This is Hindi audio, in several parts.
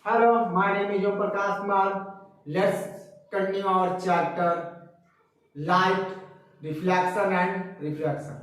Hello, my name is Om Prakash Kumar. Let's continue our chapter Light, Reflection and Refraction.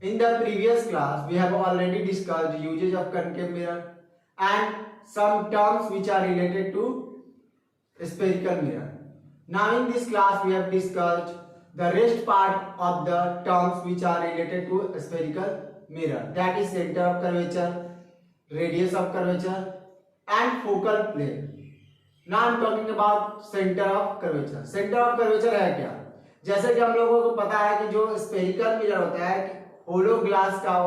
In the previous class, we have already discussed usage of concave mirror and some terms which are related to spherical mirror. Now in this class, we have discussed the rest part of the terms which are related to spherical mirror. That is center of curvature, radius of curvature and focal plane. Now I'm talking about center of curvature. Center of curvature है क्या? जैसे कि हम लोगों को पता है कि जो स्फेरिकल मिरर होता है होलो ग्लास का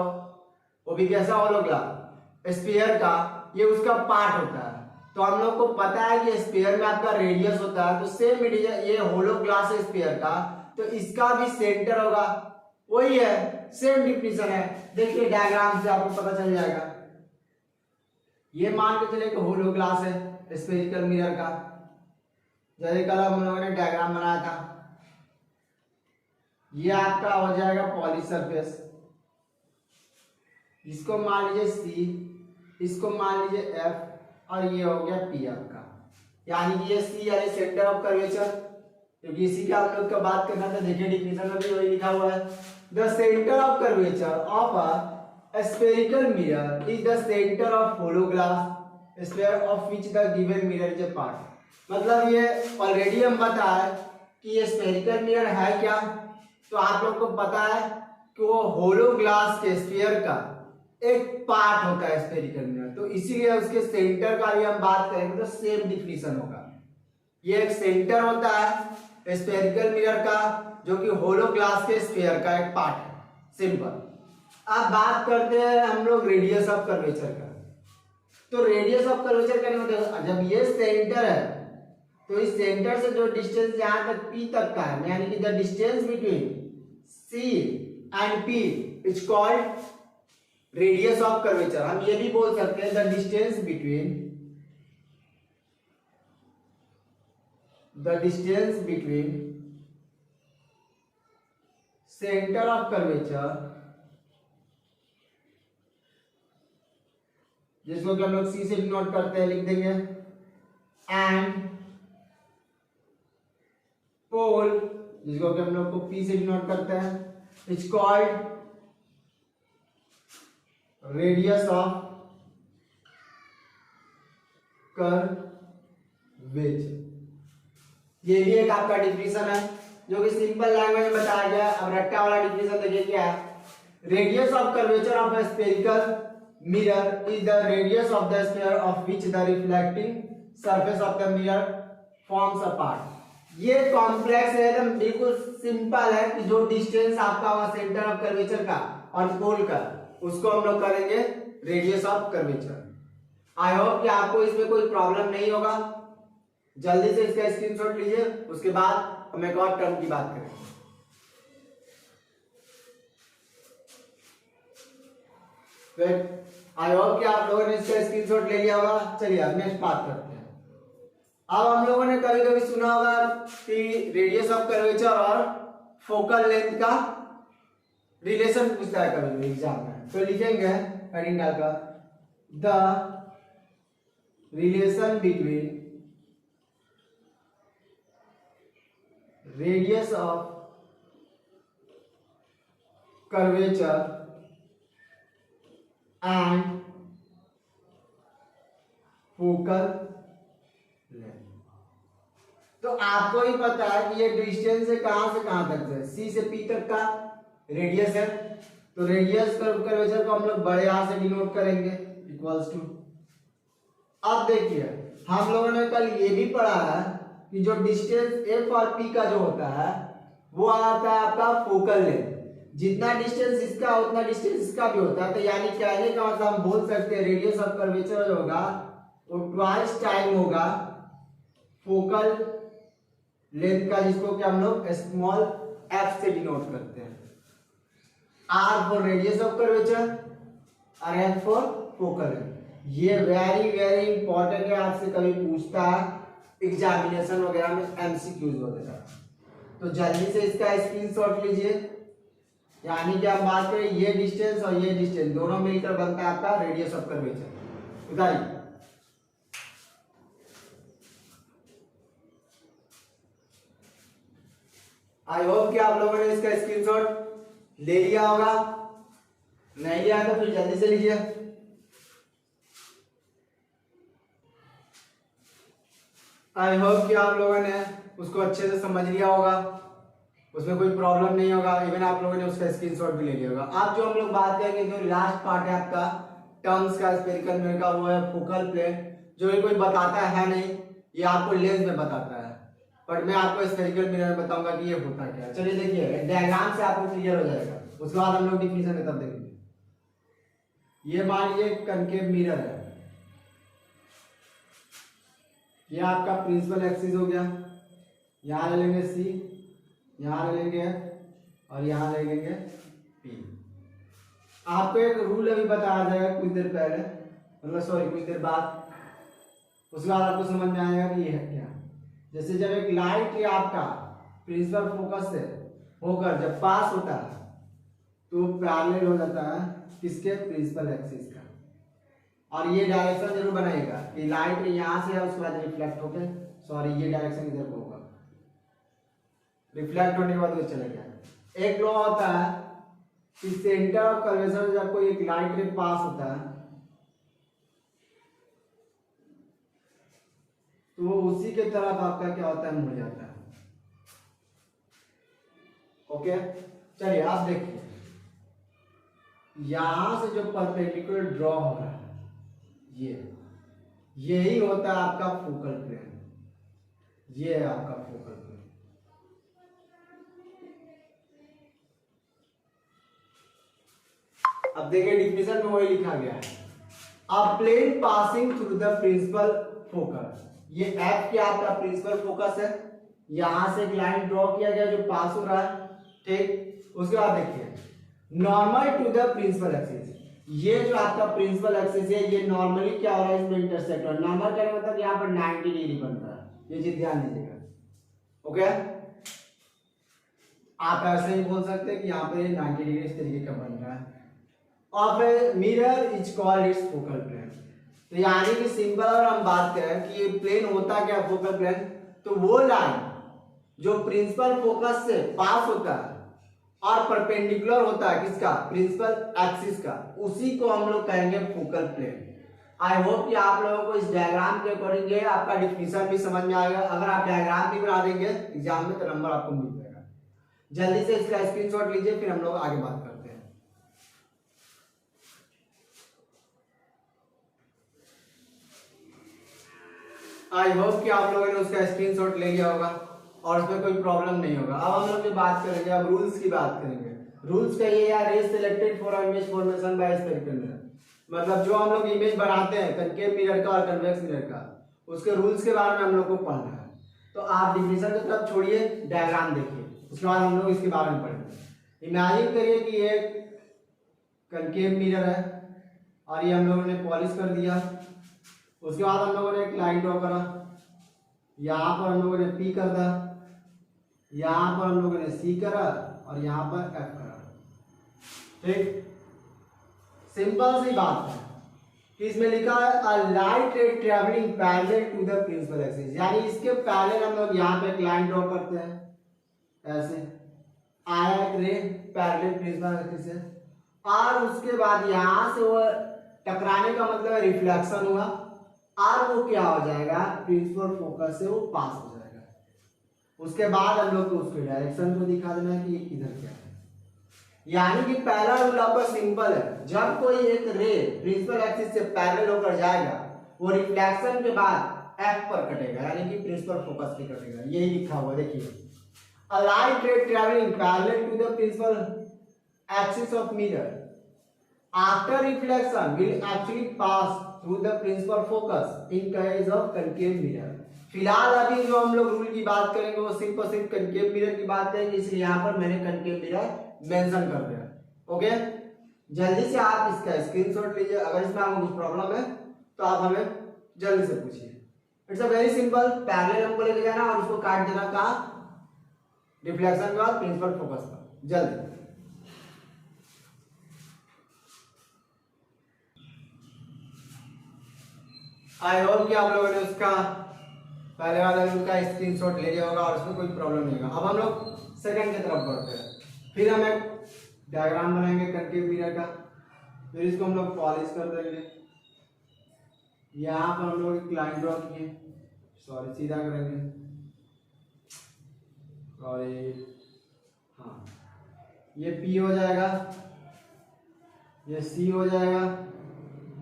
वो भी कैसा होलो ग्लास स्फीयर का ये उसका पार्ट होता है। तो हम लोग को पता है कि स्फीयर में आपका रेडियस होता है, तो सेम ये होलो ग्लास है स्फीयर का, तो इसका भी सेंटर होगा वही है, सेम डिफिनेशन है। देखिए डायग्राम से आपको पता चल जाएगा। ये मान के चले कि होलो ग्लास है स्फेरिकल मिरर का, जैसे कल हम लोगों ने डायग्राम बनाया था। ये आपका हो जाएगा पॉली सरफेस, इसको मान लीजिए सी, इसको मान लीजिए एफ और ये हो गया पी आपका, यानी कि ये सी यानी सेंटर ऑफ कर्वेचर, क्योंकि इसी का हम लोग का बात करना था। देखिए डिफिनेशन में भी वही लिखा हुआ है, the centre of curvature of a spherical mirror is the center of hollow glass sphere of which the given mirror is a part। मतलब ये ऑलरेडी हम बताया कि ये स्फेरिकल मिरर है क्या, तो आप लोग को पता है कि वो होलो ग्लास के स्फीयर का एक पार्ट होता है स्फेरिकल मिरर, तो इसीलिए उसके सेंटर का भी हम बात करेंगे तो सेम डिफिनेशन होगा। ये एक सेंटर होता है स्फेरिकल मिरर का जो कि होलो ग्लास के स्फीयर का एक पार्ट है, सिंपल। अब बात करते हैं हम लोग रेडियस ऑफ कर्वेचर का। तो रेडियस ऑफ कर्वेचर का मतलब जब ये सेंटर है तो इस सेंटर से जो डिस्टेंस यहां तक P तक का है, यानी कि the distance between C and P is called radius of curvature. हम ये भी बोल सकते हैं the distance between centre of curvature, जिसको कि हम लोग सी से डिनोट करते हैं, लिख देंगे, एंड पोल जिसको कि हम लोग को पी से डिनोट करते हैं, it's called radius of curvature. ये भी एक आपका डिफिनेशन है जो कि सिंपल लैंग्वेज में बताया गया है। अब रट्टा वाला डिफिनेशन देखिए क्या है, radius of curvature of A spherical mirror is the radius of the sphere of which the reflecting surface of the mirror forms a part। ये कॉम्प्लेक्स है, एकदम बिल्कुल सिंपल है कि जो डिस्टेंस आपका हुआ सेंटर ऑफ कर्वेचर का और पोल का, उसको हम लोग करेंगे radius of curvature. I hope कि आपको इसमें कोई प्रॉब्लम नहीं होगा। जल्दी से इसका स्क्रीनशॉट लीजिए, उसके बाद हम एक और टर्म की बात करेंगे। आई होप कि आप लोगों ने इसका स्क्रीनशॉट ले लिया होगा। चलिए अब नेक्स्ट बात करते हैं। अब हम लोगों ने कभी कभी सुना होगा कि रेडियस ऑफ कर्वेचर और फोकल लेंथ का रिलेशन पूछता है कभी कभी एग्जाम में, तो लिखेंगे हेडिंग डालकर the relation between radius of curvature and focal length. तो आपको ही पता है कि ये डिस्टेंस से कहां तक है, सी से पी तक का रेडियस है, तो रेडियस कर्वेचर को हम लोग बड़े आर से डिनोट करेंगे इक्वल्स टू। अब देखिए हम लोगों ने कल ये भी पढ़ा है कि जो डिस्टेंस एफ और पी का जो होता है वो आता है आपका फोकल लेंथ। जितना डिस्टेंस इसका उतना डिस्टेंस इसका भी होता है, तो यानी कहने का मतलब हम बोल सकते हैं रेडियस ऑफ कर्वेचर जो होगा वो ट्वाइस टाइम होगा फोकल लेंथ का, जिसको कि हम लोग स्मॉल एफ से डिनोट करते हैं। R for radius of curvature और एफ फॉर फोकल लेंथ। ये वेरी वेरी इंपॉर्टेंट है, आपसे कभी पूछता है एग्जामिनेशन वगैरह में, एमसीक्यूज वगैरह। तो जल्दी से इसका स्क्रीनशॉट लीजिए। यानी कि हम बात करें ये डिस्टेंस और ये डिस्टेंस दोनों मिलकर बनता है आपका रेडियस ऑफ कर्वेचर। बताइए आई होप कि आप लोगों ने इसका स्क्रीनशॉट ले लिया होगा, नहीं लिया तो फिर जल्दी से लीजिए। आई होप कि आप लोगों ने उसको अच्छे से समझ लिया होगा, उसमें कोई प्रॉब्लम नहीं होगा, इवन आप लोगों ने उसका स्क्रीनशॉट भी ले लिया होगा। अब जो हम लोग बात करेंगे, जो लास्ट पार्ट है आपका टर्म्स का, स्फेरिकल मिरर का, वो है फोकल प्लेन। जो ये कोई बताता है नहीं, ये आपको लेंस में बताता है, बट मैं आपको स्फेरिकल मिरर में बताऊंगा कि ये होता क्या है। चलिए देखिए, डायग्राम से आपको क्लियर हो जाएगा, उसके बाद हम लोग डिफिनीशन में तब देखेंगे। ये मान लीजिए कनकेव मिरर है, ये आपका प्रिंसिपल एक्सिस हो गया, यहाँ ले लेंगे सी, यहाँ ले लेंगे और यहाँ ले लेंगे पी। आपको एक रूल अभी बताया जाएगा कुछ देर पहले, मतलब सॉरी कुछ देर बाद, उसके बाद आपको समझ में आएगा कि ये है क्या। जैसे जब एक लाइट ये आपका प्रिंसिपल फोकस से होकर जब पास होता है तो पैरेलल हो जाता है किसके, प्रिंसिपल एक्सिस का। और ये डायरेक्शन जरूर बनाइएगा कि लाइट यहाँ से है, उसके बाद रिफ्लेक्ट होकर, सॉरी ये डायरेक्शन इधर को होगा, रिफ्लेक्ट होने के बाद ये चला गया। एक लॉ होता है कि सेंटर ऑफ कर्वेचर जब कोई एक लाइट रे पास होता है तो वो उसी के तरफ आपका क्या होता है, मुड़ जाता है। ओके, चलिए आप देखिए, यहां से जो परपेंडिकुलर ड्रॉ हो रहा है यही होता है आपका फोकल प्लेन, ये है आपका फोकल प्लेन। अब देखिए डिफिनेशन में वही लिखा गया है, a plane passing through the principal focus. ये एफ क्या आपका प्रिंसिपल फोकस है, यहां से एक लाइन ड्रॉ किया गया जो पास हो रहा है, ठीक। उसके बाद देखिए normal to the principal axis, ये जो आपका प्रिंसिपल एक्सिस है ये नॉर्मली क्या हो रहा है, इसमें इंटरसेक्ट हो रहा है। नॉर्मल क्या मतलब यहाँ पर 90 डिग्री बन रहा है, ये चीज ध्यान दीजिएगा। ओके, आप ऐसे ही बोल सकते हैं कि यहाँ पे 90 डिग्री इस तरीके का बन रहा है। और mirror is called its focal plane. तो यानी कि सिंपल अगर हम बात करें कि ये प्लेन होता क्या, फोकल प्लेन, तो वो लाइन जो प्रिंसिपल फोकस से पास होता है और परपेंडिकुलर होता है किसका, प्रिंसिपल एक्सिस का, उसी को हम लोग कहेंगे फोकल प्लेन। आई होप कि आप लोगों को इस डायग्राम के अकॉर्डिंग आपका डिफिनीशन भी समझ में आएगा। अगर आप डायग्राम भी बना देंगे एग्जाम में तो नंबर आपको मिल जाएगा। जल्दी से इसका स्क्रीनशॉट लीजिए, फिर हम लोग आगे बात करते हैं। आई होप कि आप लोगों ने उसका स्क्रीनशॉट ले लिया होगा और उसमें कोई प्रॉब्लम नहीं होगा। अब हम लोग बात करेंगे, अब रूल्स की बात करेंगे। रूल्स का ये यार, रे selected for image formation by spherical mirror, मतलब जो हम लोग इमेज बनाते हैं कनकेव मिरर का और कन्वेक्स मिरर का, उसके रूल्स के बारे में हम लोग को पढ़ना है। तो आप डिफिनेशन की तरफ छोड़िए, डायग्राम देखिए, उसके बाद हम लोग इसके बारे में पढ़ेंगे। इमेजिन करिए कि ये कनकेव मिरर है और ये हम लोगों ने पॉलिश कर दिया। उसके बाद हम लोगों ने एक लाइन ड्रॉ करा, यहाँ पर हम लोगों ने पी कर दिया, यहाँ पर हम लोगों ने सी करा और यहाँ पर एफ करा, ठीक। सिंपल सी बात है कि इसमें लिखा है a light ray travelling parallel to the principal axis, यानी इसके पैरेलल हम लोग यहाँ पे एक लाइन ड्रॉ करते हैं, ऐसे आया एक रे पैरेलल प्रिंसिपल एक्सिस से, और उसके बाद यहाँ से वो टकराने का मतलब रिफ्लेक्शन हुआ और वो क्या हो जाएगा, प्रिंसिपल फोकस से वो पास हो जाएगा। उसके बाद हम लोग को उसके डायरेक्शन को दिखा देना है कि इधर क्या है। यानी कि पहला रूल आपका सिंपल है, जब कोई एक रे प्रिंसिपल एक्सिस से पैरेलल होकर जाएगा वो रिफ्लेक्शन के बाद एफ पर कटेगा, यानी कि प्रिंसिपल फोकस पे कटेगा। यही लिखा हुआ देखिए, a light ray travelling parallel to the principal axis of mirror after reflection will actually pass through the principal focus in case of concave mirror. फिलहाल अभी जो हम लोग रूल की बात करेंगे वो सिर्फ कनकेव मिरर की बात करेंगे, इसलिए यहाँ पर मैंने कनकेव मिरर मेंशन कर दिया। ओके, जल्दी से आप इसका स्क्रीनशॉट लीजिए। अगर इसमें आपको कुछ प्रॉब्लम है तो आप हमें जल्दी से पूछिए। It's a very simple, parallel हमको लेके जाना और उसको काट देना कहाँ, रिफ्लेक्शन के बाद प्रिंसिपल फोकस पर। जल्दी आई होप कि आप लोगों ने उसका पहले वाला रूल का स्क्रीनशॉट ले लिया होगा और उसमें कोई प्रॉब्लम नहीं होगा। अब हम लोग सेकंड की तरफ बढ़ते हैं। फिर हम एक डायग्राम बनाएंगे कनकेव मिरर का, फिर इसको हम लोग पॉलिश कर देंगे। यहाँ पर हम लोग एक लाइन ड्रॉ किए, सॉरी सीधा करेंगे, और हाँ ये P हो जाएगा, ये C हो जाएगा,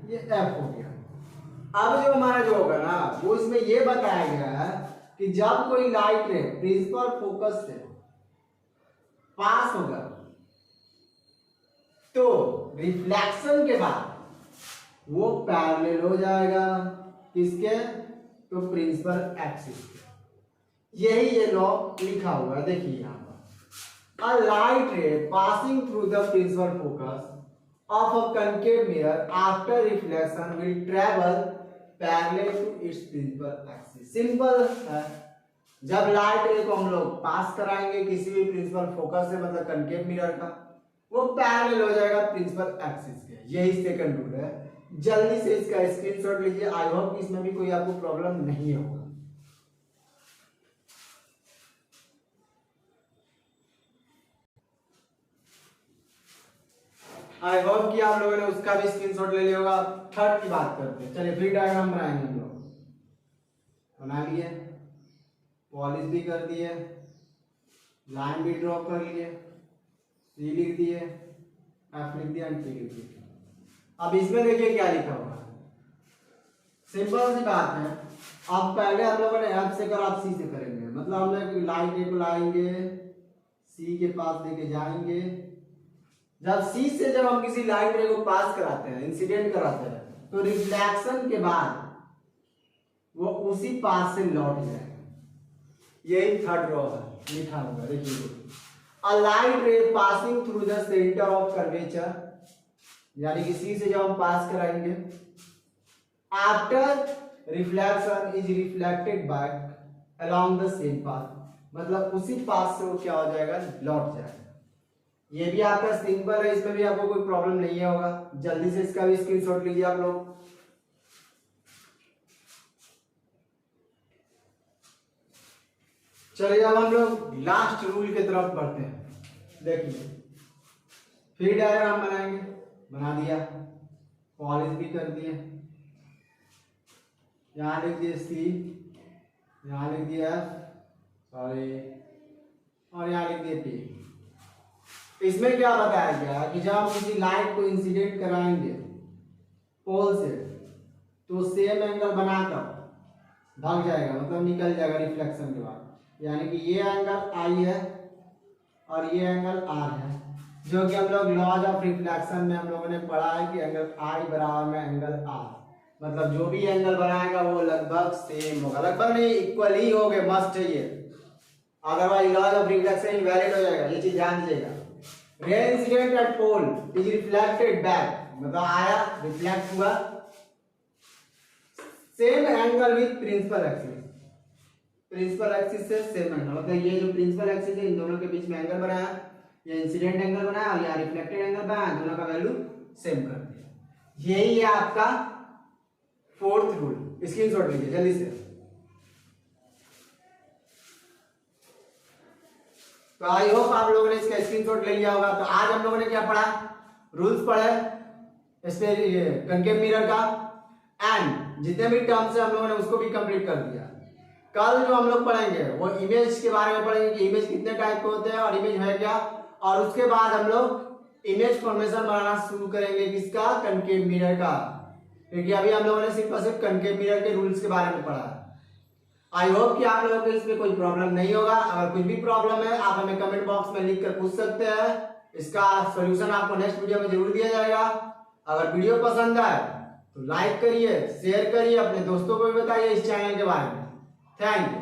ये F हो गया। अब जो हमारा जो होगा ना वो इसमें ये बताया गया है कि जब कोई लाइट रे प्रिंसिपल फोकस से पास होगा तो रिफ्लेक्शन के बाद वो पैरेलल हो जाएगा किसके, तो प्रिंसिपल एक्सिस के। यही ये लॉ लिखा हुआ है, देखिए यहाँ पर a light ray passing through the principal focus of a concave mirror after reflection will travel parallel to its principal axis। Simple है, जब लाइट रे को हम लोग पास कराएंगे किसी भी प्रिंसिपल फोकस से, मतलब कनकेव मिरर का, वो पैरेलल हो जाएगा प्रिंसिपल एक्सिस के। यही सेकंड रूल है, जल्दी से इसका स्क्रीनशॉट लीजिए। आई होप इसमें भी कोई आपको प्रॉब्लम नहीं होगा। आई होप कि आप लोगों ने उसका भी स्क्रीनशॉट ले लिया होगा। थर्ड की बात करते हैं, चलिए फिर डायग्राम बनाएंगे। हम लोग बना लिए, पॉलिश भी कर दिए, लाइन भी ड्रॉ कर लिए, C लिख दिए, F लिख दिया, T लिख दिया। अब इसमें देखिए क्या लिखा हुआ है, सिंपल सी बात है। अब पहले हम लोगों ने F से कर, आप C से करेंगे, मतलब हम लोग लाइट को लाएंगे, C के पास लेके जाएंगे। जब C से जब हम किसी लाइट रे को पास कराते हैं, इंसिडेंट कराते हैं, तो रिफ्लेक्शन के बाद वो उसी पास से लौट जाएगा। यही थर्ड रॉ है, लिखा हुआ देखिए, a light ray passing through the centre of curvature, यानी कि C से जब हम पास कराएंगे, after reflection is reflected back along the same path, मतलब उसी पाथ से वो क्या हो जाएगा, लौट जाएगा। ये भी आपका सिंपल है, इसमें भी आपको कोई प्रॉब्लम नहीं होगा। जल्दी से इसका भी स्क्रीनशॉट लीजिए आप लोग। चलिए अब हम लोग लास्ट रूल की तरफ बढ़ते हैं। देखिए फिर डायग्राम बनाएंगे, बना दिया, पॉलिश भी कर दिए, यहाँ लिख दिए C, यहाँ लिख दिया F, सॉरी, और यहाँ लिख दिए P। इसमें क्या बताया गया कि जब हम किसी लाइट को इंसिडेंट कराएंगे पोल से, तो सेम एंगल बनाकर भाग जाएगा, मतलब निकल जाएगा रिफ्लेक्शन के बाद। यानी कि ये एंगल I है और ये एंगल R है, जो कि हम लोग लॉज ऑफ रिफ्लेक्शन में हम लोगों ने पढ़ा है कि एंगल I बराबर में एंगल R, मतलब जो भी एंगल बनाएगा वो लगभग सेम होगा, लगभग नहीं इक्वल ही होगा, मस्ट है ये, otherwise laws of reflection invalid हो जाएगा। ये चीज ध्यान दीजिएगा। Ray incident at pole is reflected back, मतलब आया, रिफ्लेक्ट हुआ, same angle with principal axis, principal axis से सेम एंगल, मतलब ये जो प्रिंसिपल एक्सिस है इन दोनों के बीच में एंगल बनाया, ये इंसिडेंट एंगल बनाया और यहाँ रिफ्लेक्टेड एंगल बनाया, दोनों का वैल्यू सेम कर दिया। यही है आपका फोर्थ रूल। स्क्रीनशॉट लीजिए जल्दी से। तो आई होप आप लोगों ने इसका स्क्रीनशॉट ले लिया होगा। तो आज हम लोगों ने क्या पढ़ा, रूल्स पढ़े कनकेव मिरर का, एंड जितने भी टर्म्स है हम लोगों ने उसको भी कंप्लीट कर दिया। कल जो हम लोग पढ़ेंगे वो इमेज के बारे में पढ़ेंगे कि इमेज कितने टाइप के होते हैं और इमेज है क्या, और उसके बाद हम लोग इमेज फॉर्मेशन बनाना शुरू करेंगे किसका, कनकेव मिरर का, क्योंकि अभी हम लोगों ने सिर्फ और सिर्फ कनकेव मिरर के रूल्स के बारे में पढ़ा। आई होप कि आप लोगों को इसमें कोई प्रॉब्लम नहीं होगा। अगर कुछ भी प्रॉब्लम है आप हमें कमेंट बॉक्स में लिख कर पूछ सकते हैं, इसका सॉल्यूशन आपको नेक्स्ट वीडियो में जरूर दिया जाएगा। अगर वीडियो पसंद आए तो लाइक करिए, शेयर करिए, अपने दोस्तों को भी बताइए इस चैनल के बारे में। Thank you.